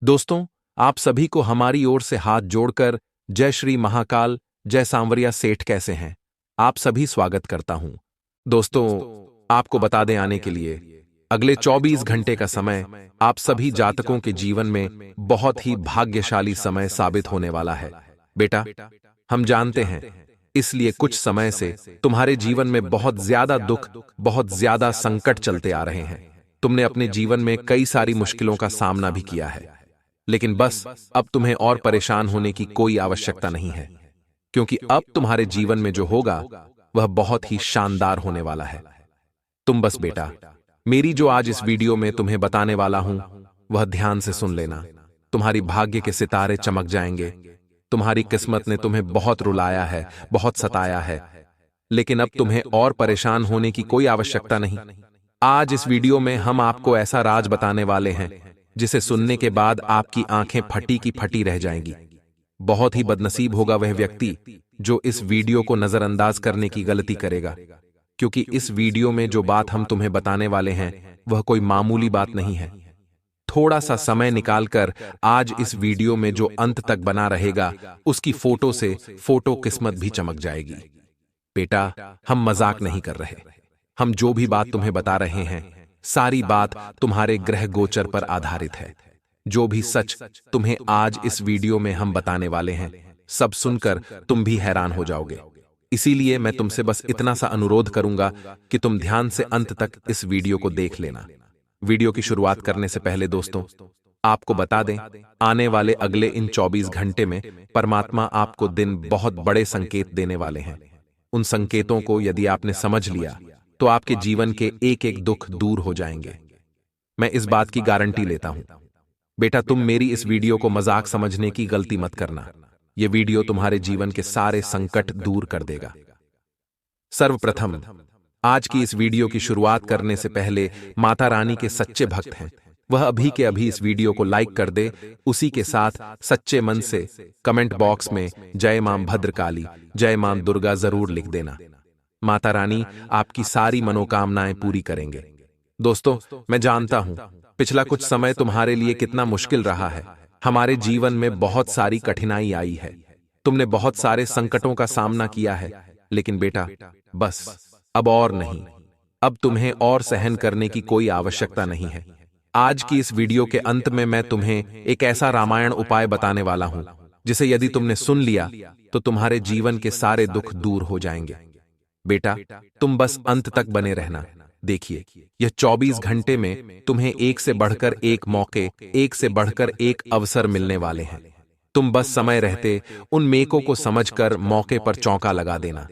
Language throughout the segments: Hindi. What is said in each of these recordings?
दोस्तों, आप सभी को हमारी ओर से हाथ जोड़कर जय श्री महाकाल, जय सांवरिया सेठ कैसे हैं? आप सभी स्वागत करता हूं। दोस्तों, आपको बता दें आने के लिए, अगले 24 घंटे का समय आप सभी जातकों के जीवन में बहुत ही भाग्यशाली समय साबित होने वाला है। बेटा, हम जानते हैं, इसलिए कुछ समय से तुम्हारे जीवन में बहुत ज्यादा दुख, बहुत ज्यादा संकट चलते आ रहे हैं। तुमने अपने जीवन में कई सारी मुश्किलों का सामना भी किया है, लेकिन बस अब तुम्हें और परेशान होने की कोई आवश्यकता नहीं है, क्योंकि अब तुम्हारे जीवन में जो होगा वह बहुत ही शानदार होने वाला है। तुम बस बेटा, मेरी जो आज इस वीडियो में तुम्हें बताने वाला हूं, वह ध्यान से सुन लेना। तुम्हारी भाग्य के सितारे चमक जाएंगे। तुम्हारी किस्मत ने तुम्हें बहुत रुलाया है, बहुत सताया है, लेकिन अब तुम्हें और परेशान होने की कोई आवश्यकता नहीं। आज इस वीडियो में हम आपको ऐसा राज बताने वाले हैं जिसे सुनने के बाद आपकी आंखें फटी की फटी रह जाएंगी। बहुत ही बदनसीब होगा वह व्यक्ति जो इस वीडियो को नजरअंदाज करने की गलती करेगा, क्योंकि इस वीडियो में जो बात हम तुम्हें बताने वाले हैं वह कोई मामूली बात नहीं है। थोड़ा सा समय निकालकर आज इस वीडियो में जो अंत तक बना रहेगा, उसकी फोटो से फोटो किस्मत भी चमक जाएगी। बेटा, हम मजाक नहीं कर रहे। हम जो भी बात तुम्हें बता रहे हैं, सारी बात तुम्हारे ग्रह गोचर पर आधारित है। जो भी सच तुम्हें आज इस वीडियो में हम बताने वाले हैं, सब सुनकर तुम भी हैरान हो जाओगे। इसीलिए मैं तुमसे बस इतना सा अनुरोध करूंगा कि तुम ध्यान से अंत तक इस वीडियो को देख लेना। वीडियो की शुरुआत करने से पहले दोस्तों, आपको बता दें, आने वाले अगले इन 24 घंटे में परमात्मा आपको दिन बहुत बड़े संकेत देने वाले हैं। उन संकेतों को यदि आपने समझ लिया तो आपके जीवन के एक एक दुख दूर हो जाएंगे। मैं इस बात की गारंटी लेता हूं। बेटा, तुम मेरी इस वीडियो को मजाक समझने की गलती मत करना। यह वीडियो तुम्हारे जीवन के सारे संकट दूर कर देगा। सर्वप्रथम, आज की इस वीडियो की शुरुआत करने से पहले माता रानी के सच्चे भक्त हैं, वह अभी के अभी इस वीडियो को लाइक कर दे। उसी के साथ सच्चे मन से कमेंट बॉक्स में जय मां भद्रकाली, जय मां दुर्गा जरूर लिख देना। माता रानी आपकी सारी मनोकामनाएं पूरी करेंगे। दोस्तों, मैं जानता हूं पिछला कुछ समय तुम्हारे लिए कितना मुश्किल रहा है। हमारे जीवन में बहुत सारी कठिनाई आई है, तुमने बहुत सारे संकटों का सामना किया है, लेकिन बेटा बस अब और नहीं। अब तुम्हें और सहन करने की कोई आवश्यकता नहीं है। आज की इस वीडियो के अंत में मैं तुम्हें एक ऐसा रामायण उपाय बताने वाला हूं, जिसे यदि तुमने सुन लिया तो तुम्हारे जीवन के सारे दुख दूर हो जाएंगे। बेटा, तुम बस अंत तक बने रहना। देखिए, यह 24 घंटे में तुम्हें एक से बढ़कर एक मौके, एक से बढ़कर एक अवसर मिलने वाले हैं। तुम बस समय रहते उन मेकों को समझकर मौके पर चौंका लगा देना,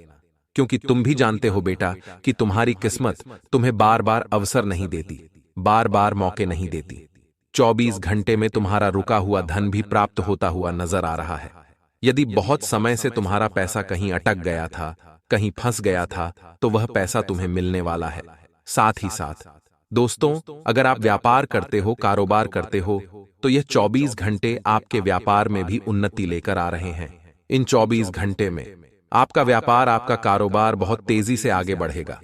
क्योंकि तुम भी जानते हो बेटा कि तुम्हारी किस्मत तुम्हें बार बार अवसर नहीं देती, बार बार मौके नहीं देती। 24 घंटे में तुम्हारा रुका हुआ धन भी प्राप्त होता हुआ नजर आ रहा है। यदि बहुत समय से तुम्हारा पैसा कहीं अटक गया था, कहीं फंस गया था, तो वह पैसा तुम्हें मिलने वाला है। साथ ही साथ दोस्तों, अगर आप व्यापार करते हो, कारोबार करते हो, तो यह 24 घंटे आपके व्यापार में भी उन्नति लेकर आ रहे हैं। इन 24 घंटे में आपका व्यापार, आपका कारोबार बहुत तेजी से आगे बढ़ेगा।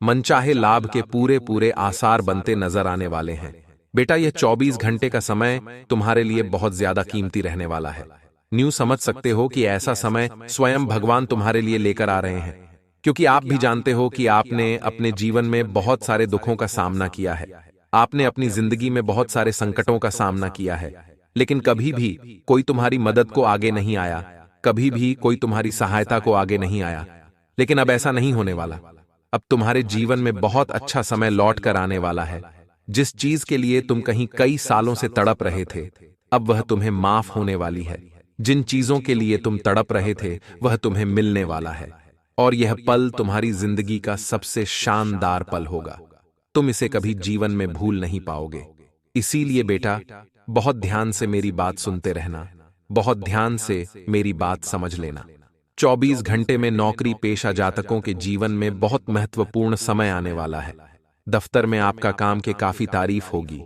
मनचाहे लाभ के पूरे पूरे आसार बनते नजर आने वाले हैं। बेटा, यह 24 घंटे का समय तुम्हारे लिए बहुत ज्यादा कीमती रहने वाला है। न्यू समझ सकते हो कि ऐसा समय स्वयं भगवान तुम्हारे लिए लेकर आ रहे हैं, क्योंकि आप भी जानते हो कि आपने अपने जीवन में बहुत सारे दुखों का सामना किया है। आपने अपनी जिंदगी में बहुत सारे संकटों का सामना किया है, लेकिन कभी भी कोई तुम्हारी मदद को आगे नहीं आया, कभी भी कोई तुम्हारी सहायता को आगे नहीं आया। लेकिन अब ऐसा नहीं होने वाला। अब तुम्हारे जीवन में बहुत अच्छा समय लौट कर आने वाला है। जिस चीज के लिए तुम कहीं कई सालों से तड़प रहे थे, अब वह तुम्हें माफ होने वाली है। जिन चीजों के लिए तुम तड़प रहे थे, वह तुम्हें मिलने वाला है, और यह पल तुम्हारी जिंदगी का सबसे शानदार पल होगा। तुम इसे कभी जीवन में भूल नहीं पाओगे। इसीलिए बेटा, बहुत ध्यान से मेरी बात सुनते रहना, बहुत ध्यान से मेरी बात समझ लेना। 24 घंटे में नौकरी पेशा जातकों के जीवन में बहुत महत्वपूर्ण समय आने वाला है। दफ्तर में आपका काम के काफी तारीफ होगी।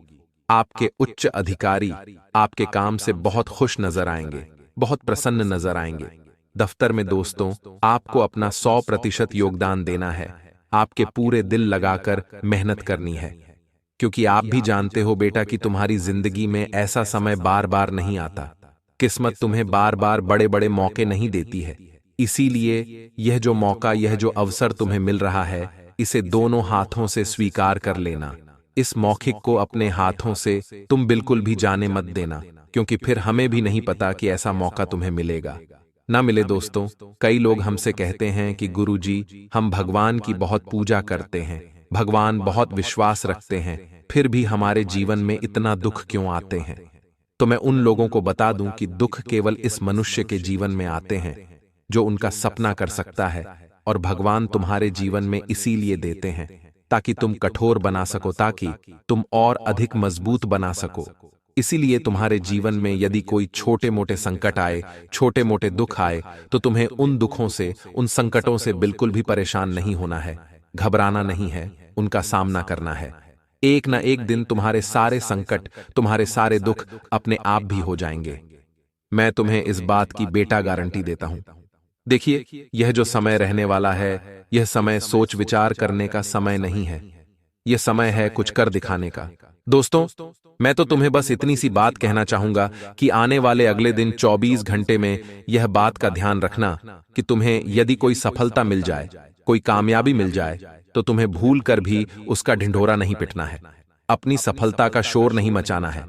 आपके उच्च अधिकारी आपके काम से बहुत खुश नजर आएंगे, बहुत प्रसन्न नजर आएंगे। दफ्तर में दोस्तों, आपको अपना 100% योगदान देना है। आपके पूरे दिल लगाकर मेहनत करनी है, क्योंकि आप भी जानते हो बेटा कि तुम्हारी जिंदगी में ऐसा समय बार बार नहीं आता। किस्मत तुम्हें बार बार बड़े बड़े मौके नहीं देती है। इसीलिए यह जो मौका, यह जो अवसर तुम्हें मिल रहा है, इसे दोनों हाथों से स्वीकार कर लेना। इस मौखिक को अपने हाथों से तुम बिल्कुल भी जाने मत देना, क्योंकि फिर हमें भी नहीं पता कि ऐसा मौका तुम्हें मिलेगा ना मिले। दोस्तों, कई लोग हमसे कहते हैं कि गुरुजी, हम भगवान की बहुत पूजा करते हैं, भगवान बहुत विश्वास रखते हैं, फिर भी हमारे जीवन में इतना दुख क्यों आते हैं। तो मैं उन लोगों को बता दूं कि दुख केवल इस मनुष्य के जीवन में आते हैं जो उनका सपना कर सकता है, और भगवान तुम्हारे जीवन में इसीलिए देते हैं ताकि तुम कठोर बना सको, ताकि तुम और अधिक मजबूत बना सको। इसीलिए तुम्हारे जीवन में यदि कोई छोटे मोटे संकट आए, छोटे मोटे दुख आए, तो तुम्हें उन दुखों से, उन संकटों से बिल्कुल भी परेशान नहीं होना है, घबराना नहीं है, उनका सामना करना है। एक न एक दिन तुम्हारे सारे संकट, तुम्हारे सारे दुख अपने आप भी हो जाएंगे। मैं तुम्हें इस बात की बेटा गारंटी देता हूं। देखिए, यह जो समय रहने वाला है, यह समय सोच विचार करने का समय नहीं है, यह समय है कुछ कर दिखाने का। दोस्तों, मैं तो तुम्हें बस इतनी सी बात कहना चाहूंगा कि आने वाले अगले दिन 24 घंटे में यह बात का ध्यान रखना कि तुम्हें यदि कोई सफलता मिल जाए, कोई कामयाबी मिल जाए, तो तुम्हें भूल कर भी उसका ढिंढोरा नहीं पिटना है, अपनी सफलता का शोर नहीं मचाना है,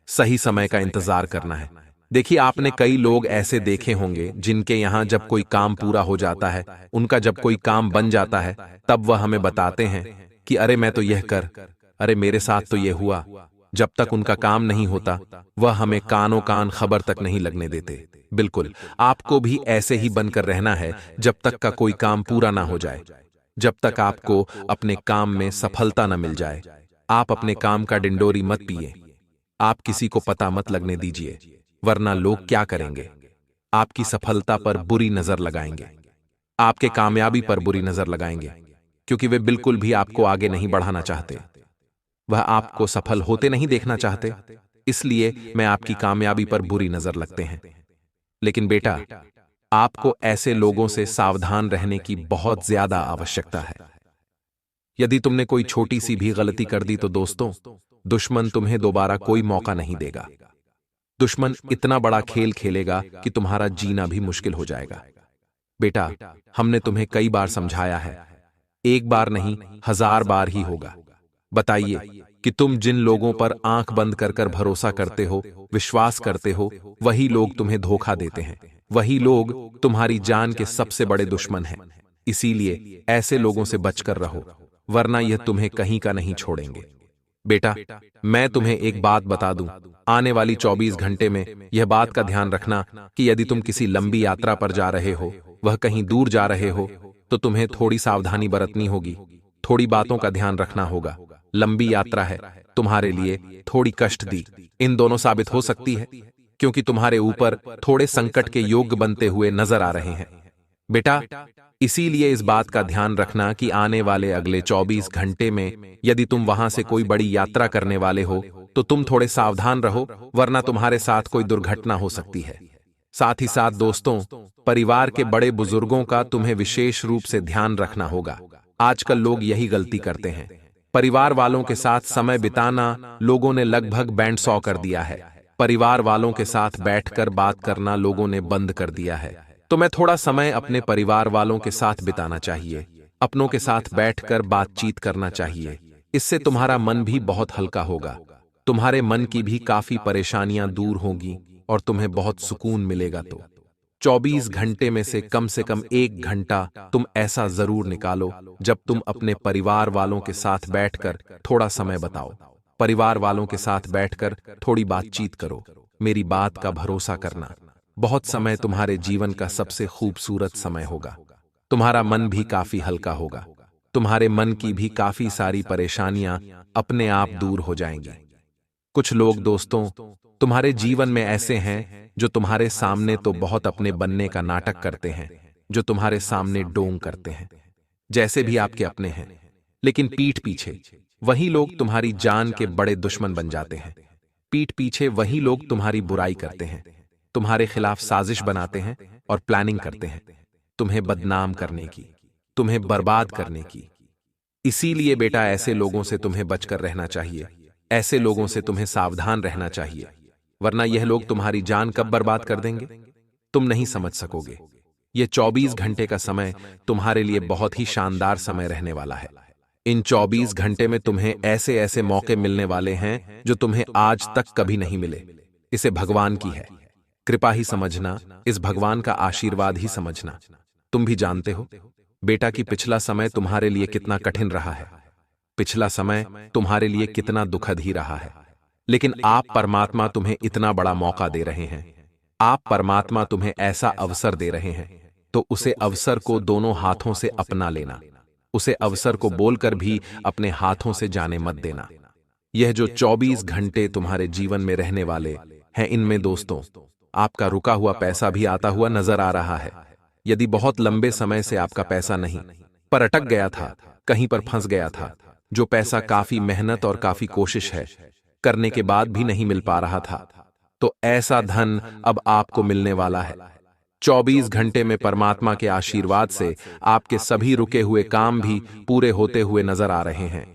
सही समय का इंतजार करना है। देखिए, आपने कई लोग ऐसे देखे होंगे जिनके यहां जब कोई काम पूरा हो जाता है, उनका जब कोई काम बन जाता है, तब वह हमें बताते हैं कि अरे मैं तो यह कर, अरे मेरे साथ तो यह हुआ। जब तक उनका काम नहीं होता, वह हमें कानों कान खबर तक नहीं लगने देते। बिल्कुल, आपको भी ऐसे ही बनकर रहना है जब तक का कोई काम पूरा ना हो जाए, जब तक आपको अपने काम में सफलता न मिल जाए। आप अपने काम का डिंडोरी मत पिए, आप किसी को पता मत लगने दीजिए, वरना लोग क्या करेंगे? आपकी सफलता पर बुरी नजर लगाएंगे, आपके कामयाबी पर बुरी नजर लगाएंगे, क्योंकि वे बिल्कुल भी आपको आगे नहीं बढ़ाना चाहते, वह आपको सफल होते नहीं देखना चाहते। इसलिए मैं आपकी कामयाबी पर बुरी नजर लगते हैं। लेकिन बेटा, आपको ऐसे लोगों से सावधान रहने की बहुत ज्यादा आवश्यकता है। यदि तुमने कोई छोटी सी भी गलती कर दी तो दोस्तों, दुश्मन तुम्हें दोबारा कोई मौका नहीं देगा। दुश्मन इतना बड़ा खेल खेलेगा कि तुम्हारा जीना भी मुश्किल हो जाएगा। बेटा, हमने तुम्हें कई बार समझाया है, एक बार नहीं 1000 बार ही होगा। बताइए कि तुम जिन लोगों पर आंख बंद कर कर भरोसा करते हो, विश्वास करते हो, वही लोग तुम्हें धोखा देते हैं, वही लोग तुम्हारी जान के सबसे बड़े दुश्मन हैं। इसीलिए ऐसे लोगों से बचकर रहो, वरना यह तुम्हें कहीं का नहीं छोड़ेंगे। बेटा, मैं तुम्हें एक बात बता दूं, आने वाली 24 घंटे में यह बात का ध्यान रखना कि यदि तुम किसी लंबी यात्रा पर जा रहे हो, वह कहीं दूर जा रहे हो, तो तुम्हें थोड़ी सावधानी बरतनी होगी, थोड़ी बातों का ध्यान रखना होगा। लंबी यात्रा है, तुम्हारे लिए थोड़ी कष्ट दी इन दोनों साबित हो सकती है, क्योंकि तुम्हारे ऊपर थोड़े संकट के योग्य बनते हुए नजर आ रहे हैं। बेटा, इसीलिए इस बात का ध्यान रखना कि आने वाले अगले 24 घंटे में यदि तुम वहां से कोई बड़ी यात्रा करने वाले हो, तो तुम थोड़े सावधान रहो, वरना तुम्हारे साथ कोई दुर्घटना हो सकती है। साथ ही साथ दोस्तों, परिवार के बड़े बुजुर्गों का तुम्हें विशेष रूप से ध्यान रखना होगा। आजकल लोग यही गलती करते हैं, परिवार वालों के साथ समय बिताना लोगों ने लगभग बैंड सौ कर दिया है। परिवार वालों के साथ बैठकर बात करना लोगों ने बंद कर दिया है। तो मैं थोड़ा समय अपने परिवार वालों के साथ बिताना चाहिए, अपनों के साथ बैठकर बातचीत करना चाहिए। इससे तुम्हारा मन भी बहुत हल्का होगा, तुम्हारे मन की भी काफी परेशानियां दूर होंगी और तुम्हें बहुत सुकून मिलेगा। तो 24 घंटे में से कम 1 घंटा तुम ऐसा जरूर निकालो जब तुम अपने परिवार वालों के साथ बैठकर थोड़ा समय बिताओ। परिवार वालों के साथ बैठकर थोड़ी बातचीत करो। मेरी बात का भरोसा करना, बहुत समय तुम्हारे जीवन का सबसे खूबसूरत समय होगा। तुम्हारा मन भी काफी हल्का होगा, तुम्हारे मन की भी काफी सारी परेशानियां अपने आप दूर हो जाएंगी। कुछ लोग दोस्तों तुम्हारे जीवन में ऐसे हैं जो तुम्हारे सामने तो बहुत अपने बनने का नाटक करते हैं, जो तुम्हारे सामने डोंग करते हैं, जैसे भी आपके अपने हैं, लेकिन पीठ पीछे वही लोग तुम्हारी जान के बड़े दुश्मन बन जाते हैं। पीठ पीछे वही लोग तुम्हारी बुराई करते हैं, तुम्हारे खिलाफ साजिश बनाते हैं और प्लानिंग करते हैं, तुम्हें बदनाम करने की, तुम्हें बर्बाद करने की। इसीलिए बेटा ऐसे लोगों से तुम्हें बचकर रहना चाहिए, ऐसे लोगों से तुम्हें सावधान रहना चाहिए, वरना यह लोग तुम्हारी जान कब बर्बाद कर देंगे तुम नहीं समझ सकोगे। ये 24 घंटे का समय तुम्हारे लिए बहुत ही शानदार समय रहने वाला है। इन 24 घंटे में तुम्हें ऐसे ऐसे मौके मिलने वाले हैं जो तुम्हें आज तक कभी नहीं मिले। इसे भगवान की है कृपा ही समझना, इस भगवान का आशीर्वाद ही समझना। तुम भी जानते हो बेटा कि पिछला समय तुम्हारे लिए कितना कठिन रहा है, पिछला समय तुम्हारे लिए कितना दुखद ही रहा है, लेकिन आप परमात्मा तुम्हें इतना बड़ा मौका दे रहे हैं, आप परमात्मा तुम्हें ऐसा अवसर दे रहे हैं, तो उसे अवसर को दोनों हाथों से अपना लेना, उसे अवसर को बोलकर भी अपने हाथों से जाने मत देना। यह जो 24 घंटे तुम्हारे जीवन में रहने वाले हैं, इनमें दोस्तों आपका रुका हुआ पैसा भी आता हुआ नजर आ रहा है। यदि बहुत लंबे समय से आपका पैसा नहीं पर अटक गया था, कहीं पर फंस गया था, जो पैसा काफी मेहनत और काफी कोशिश है करने के बाद भी नहीं मिल पा रहा था, तो ऐसा धन अब आपको मिलने वाला है। 24 घंटे में परमात्मा के आशीर्वाद से आपके सभी रुके हुए काम भी पूरे होते हुए नजर आ रहे हैं।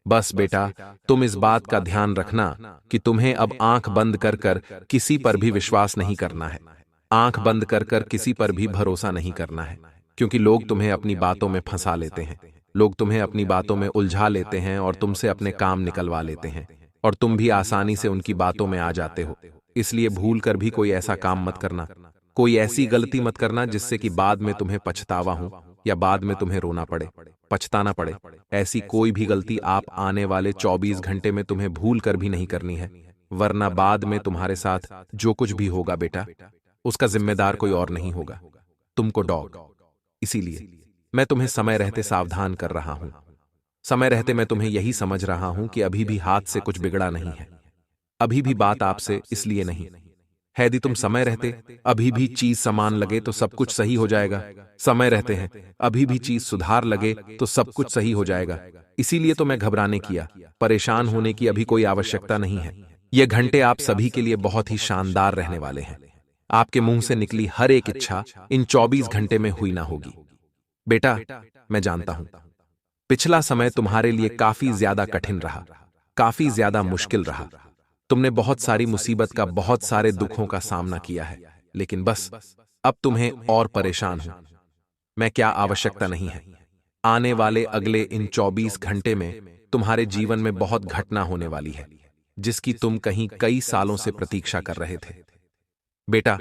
बस बेटा तुम इस बात का ध्यान रखना कि तुम्हें अब आंख बंद कर कर किसी पर भी विश्वास नहीं करना है, आंख बंद कर कर किसी पर भी भरोसा नहीं करना है, क्योंकि लोग तुम्हें अपनी बातों में फंसा लेते हैं, लोग तुम्हें अपनी बातों में उलझा लेते हैं और तुमसे अपने काम निकलवा लेते हैं, और तुम भी आसानी से उनकी बातों में आ जाते हो। इसलिए भूल कर भी कोई ऐसा काम मत करना, कोई ऐसी गलती मत करना जिससे कि बाद में तुम्हें पछतावा हो या बाद में तुम्हें रोना पड़े, पछताना पड़े। ऐसी कोई भी गलती आप आने वाले 24 घंटे में तुम्हें भूल कर भी नहीं करनी है, वरना बाद में तुम्हारे साथ जो कुछ भी होगा बेटा उसका जिम्मेदार कोई और नहीं होगा, तुमको डॉग। इसीलिए मैं तुम्हें समय रहते सावधान कर रहा हूं, समय रहते मैं तुम्हें यही समझ रहा हूं कि अभी भी हाथ से कुछ बिगड़ा नहीं है, अभी भी बात आपसे इसलिए नहीं है। यदि तुम समय रहते अभी भी चीज समान लगे तो सब कुछ सही हो जाएगा, समय रहते हैं अभी भी चीज सुधार लगे तो सब कुछ सही हो जाएगा। इसीलिए तो मैं घबराने किया, परेशान होने की अभी कोई आवश्यकता नहीं है। ये घंटे आप सभी के लिए बहुत ही शानदार रहने वाले हैं। आपके मुंह से निकली हर एक इच्छा इन 24 घंटे में हुई ना होगी। बेटा मैं जानता हूं पिछला समय तुम्हारे लिए काफी ज्यादा कठिन रहा, काफी ज्यादा मुश्किल रहा, तुमने बहुत सारी मुसीबत का, बहुत सारे दुखों का सामना किया है, लेकिन बस अब तुम्हें और परेशान हो मैं क्या आवश्यकता नहीं है। आने वाले अगले इन 24 घंटे में तुम्हारे जीवन में बहुत घटना होने वाली है जिसकी तुम कहीं कई सालों से प्रतीक्षा कर रहे थे। बेटा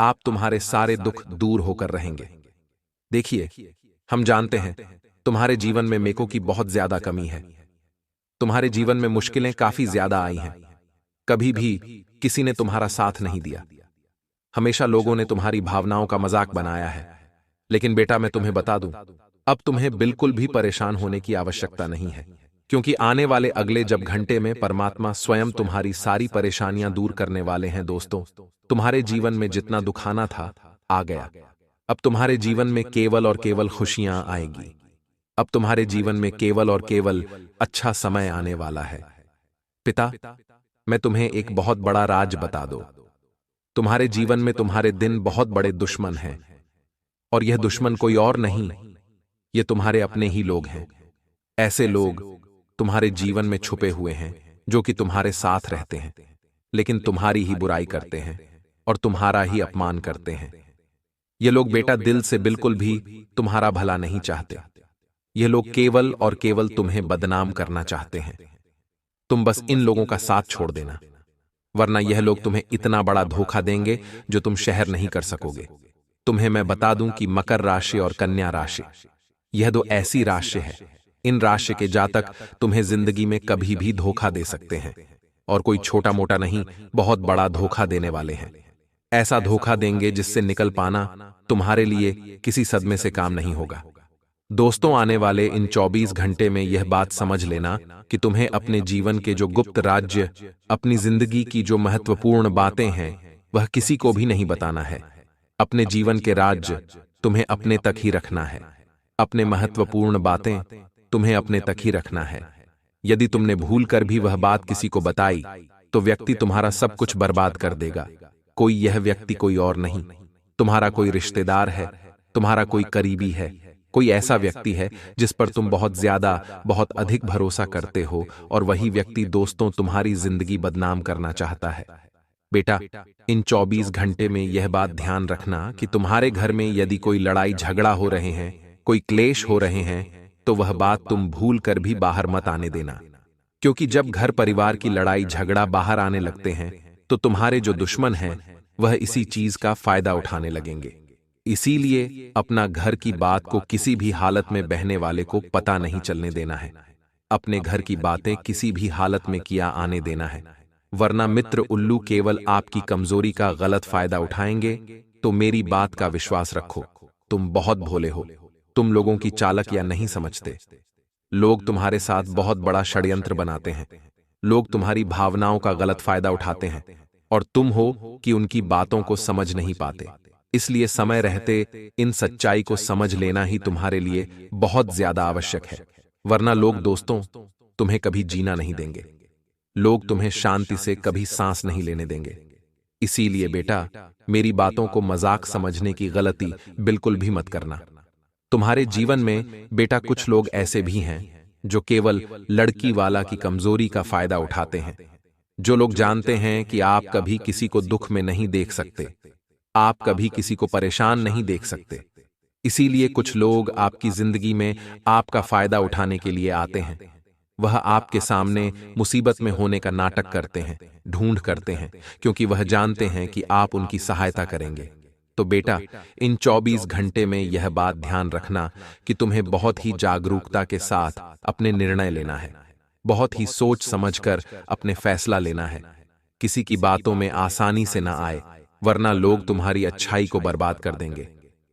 आप तुम्हारे सारे दुख दूर होकर रहेंगे। देखिए हम जानते हैं तुम्हारे जीवन में मेको की बहुत ज्यादा कमी है, तुम्हारे जीवन में मुश्किलें काफी ज्यादा आई हैं, कभी भी किसी ने तुम्हारा साथ नहीं दिया, हमेशा लोगों ने तुम्हारी भावनाओं का मजाक बनाया है। लेकिन बेटा मैं तुम्हें बता दूं अब तुम्हें बिल्कुल भी परेशान होने की आवश्यकता नहीं है, क्योंकि आने वाले अगले जब घंटे में परमात्मा स्वयं तुम्हारी सारी परेशानियां दूर करने वाले हैं। दोस्तों तुम्हारे जीवन में जितना दुखाना था आ गया, अब तुम्हारे जीवन में केवल और केवल खुशियां आएंगी, अब तुम्हारे जीवन में केवल और केवल अच्छा समय आने वाला है। पिता मैं तुम्हें एक बहुत बड़ा राज बता दो, तुम्हारे जीवन में तुम्हारे दिन बहुत बड़े दुश्मन हैं, और यह दुश्मन कोई और नहीं, ये तुम्हारे अपने ही लोग हैं। ऐसे लोग तुम्हारे जीवन में छुपे हुए हैं जो कि तुम्हारे साथ रहते हैं, लेकिन तुम्हारी ही बुराई करते हैं और तुम्हारा ही अपमान करते हैं। ये लोग बेटा दिल से बिल्कुल भी तुम्हारा भला नहीं चाहते, ये लोग केवल और केवल तुम्हें बदनाम करना चाहते हैं। तुम बस इन लोगों का साथ छोड़ देना, वरना यह लोग तुम्हें इतना बड़ा धोखा देंगे जो तुम शहर नहीं कर सकोगे। तुम्हें मैं बता दूं कि मकर राशि और कन्या राशि यह दो ऐसी राशि है, इन राशि के जातक तुम्हें जिंदगी में कभी भी धोखा दे सकते हैं, और कोई छोटा मोटा नहीं बहुत बड़ा धोखा देने वाले हैं। ऐसा धोखा देंगे जिससे निकल पाना तुम्हारे लिए किसी सदमे से काम नहीं होगा। दोस्तों आने वाले इन 24 घंटे में यह बात समझ लेना कि तुम्हें अपने जीवन के जो गुप्त राज्य, अपनी जिंदगी की जो महत्वपूर्ण बातें हैं वह किसी को भी नहीं बताना है। अपने जीवन के राज्य तुम्हें अपने तक ही रखना है, अपने महत्वपूर्ण बातें तुम्हें अपने तक ही रखना है। यदि तुमने भूल कर भी वह बात किसी को बताई तो व्यक्ति तुम्हारा सब कुछ बर्बाद कर देगा। यह व्यक्ति कोई और नहीं, तुम्हारा कोई रिश्तेदार है, तुम्हारा कोई करीबी है, कोई ऐसा व्यक्ति है जिस पर तुम बहुत ज्यादा, बहुत अधिक भरोसा करते हो और वही व्यक्ति दोस्तों तुम्हारी जिंदगी बदनाम करना चाहता है। बेटा, इन 24 घंटे में यह बात ध्यान रखना कि तुम्हारे घर में यदि कोई लड़ाई झगड़ा हो रहे हैं, कोई क्लेश हो रहे हैं, तो वह बात तुम भूल कर भी बाहर मत आने देना। क्योंकि जब घर परिवार की लड़ाई झगड़ा बाहर आने लगते हैं, तो तुम्हारे जो दुश्मन हैं, वह इसी चीज का फायदा उठाने लगेंगे। इसीलिए अपना घर की बात को किसी भी हालत में बहने वाले को पता नहीं चलने देना है। अपने घर की बातें किसी भी हालत में किया आने देना है, वरना मित्र उल्लू केवल आपकी कमजोरी का गलत फायदा उठाएंगे। तो मेरी बात का विश्वास रखो, तुम बहुत भोले हो, तुम लोगों की चालक या नहीं समझते। लोग तुम्हारे साथ बहुत बड़ा षड्यंत्र बनाते हैं, लोग तुम्हारी भावनाओं का गलत फायदा उठाते हैं और तुम हो कि उनकी बातों को समझ नहीं पाते। इसलिए समय रहते इन सच्चाई को समझ लेना ही तुम्हारे लिए बहुत ज्यादा आवश्यक है, वरना लोग दोस्तों तुम्हें कभी जीना नहीं देंगे, लोग तुम्हें शांति से कभी सांस नहीं लेने देंगे। इसीलिए बेटा, मेरी बातों को मजाक समझने की गलती बिल्कुल भी मत करना। तुम्हारे जीवन में बेटा कुछ लोग ऐसे भी हैं जो केवल लड़की वाला की कमजोरी का फायदा उठाते हैं। जो लोग जानते हैं कि आप कभी किसी को दुख में नहीं देख सकते, आप कभी किसी को परेशान नहीं देख सकते, इसीलिए कुछ लोग आपकी जिंदगी में आपका फायदा उठाने के लिए आते हैं। वह आपके सामने मुसीबत में होने का नाटक करते हैं, ढूंढ करते हैं, क्योंकि वह जानते हैं कि आप उनकी सहायता करेंगे। तो बेटा, इन 24 घंटे में यह बात ध्यान रखना कि तुम्हें बहुत ही जागरूकता के साथ अपने निर्णय लेना है, बहुत ही सोच समझकर अपने फैसला लेना है। किसी की बातों में आसानी से ना आए, वरना लोग तुम्हारी अच्छाई को बर्बाद कर देंगे।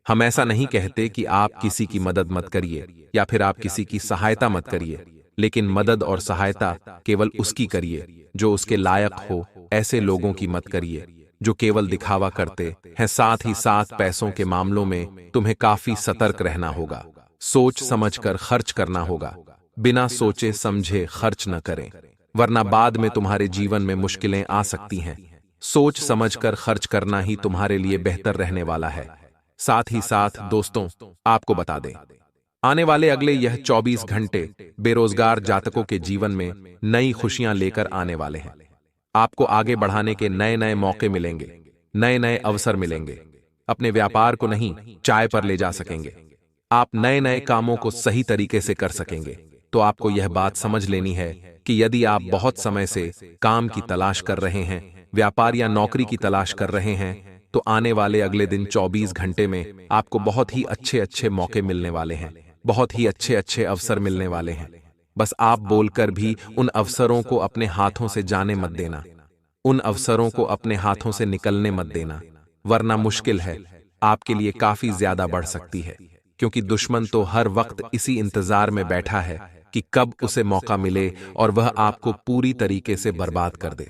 हम ऐसा नहीं कहते कि आप किसी की मदद मत करिए या फिर आप किसी की सहायता मत करिए, लेकिन मदद और सहायता केवल उसकी करिए जो उसके लायक हो। ऐसे लोगों की मत करिए जो केवल दिखावा करते हैं। साथ ही साथ पैसों के मामलों में तुम्हें काफी सतर्क रहना होगा, सोच समझकर खर्च करना होगा, बिना सोचे समझे खर्च न करें, वरना बाद में तुम्हारे जीवन में मुश्किलें आ सकती हैं। सोच समझकर खर्च करना ही तुम्हारे लिए बेहतर रहने वाला है। साथ ही साथ दोस्तों, आपको बता दें, आने वाले अगले यह 24 घंटे बेरोजगार जातकों के जीवन में नई खुशियां लेकर आने वाले हैं। आपको आगे बढ़ाने के नए नए मौके मिलेंगे, नए नए अवसर मिलेंगे। अपने व्यापार को नहीं, चाय पर ले जा सकेंगे। आप नए नए कामों को सही तरीके से कर सकेंगे। तो आपको यह बात समझ लेनी है कि यदि आप बहुत समय से काम की तलाश कर रहे हैं, व्यापार या नौकरी की तलाश कर रहे हैं, तो आने वाले अगले दिन 24 घंटे में आपको बहुत ही अच्छे अच्छे मौके मिलने वाले हैं, बहुत ही अच्छे अच्छे अवसर मिलने वाले हैं। बस आप बोलकर भी उन अवसरों को अपने हाथों से जाने मत देना, उन अवसरों को अपने हाथों से निकलने मत देना, वरना मुश्किल है आपके लिए काफी ज्यादा बढ़ सकती है। क्योंकि दुश्मन तो हर वक्त इसी इंतजार में बैठा है कि कब उसे मौका मिले और वह आपको पूरी तरीके से बर्बाद कर दे।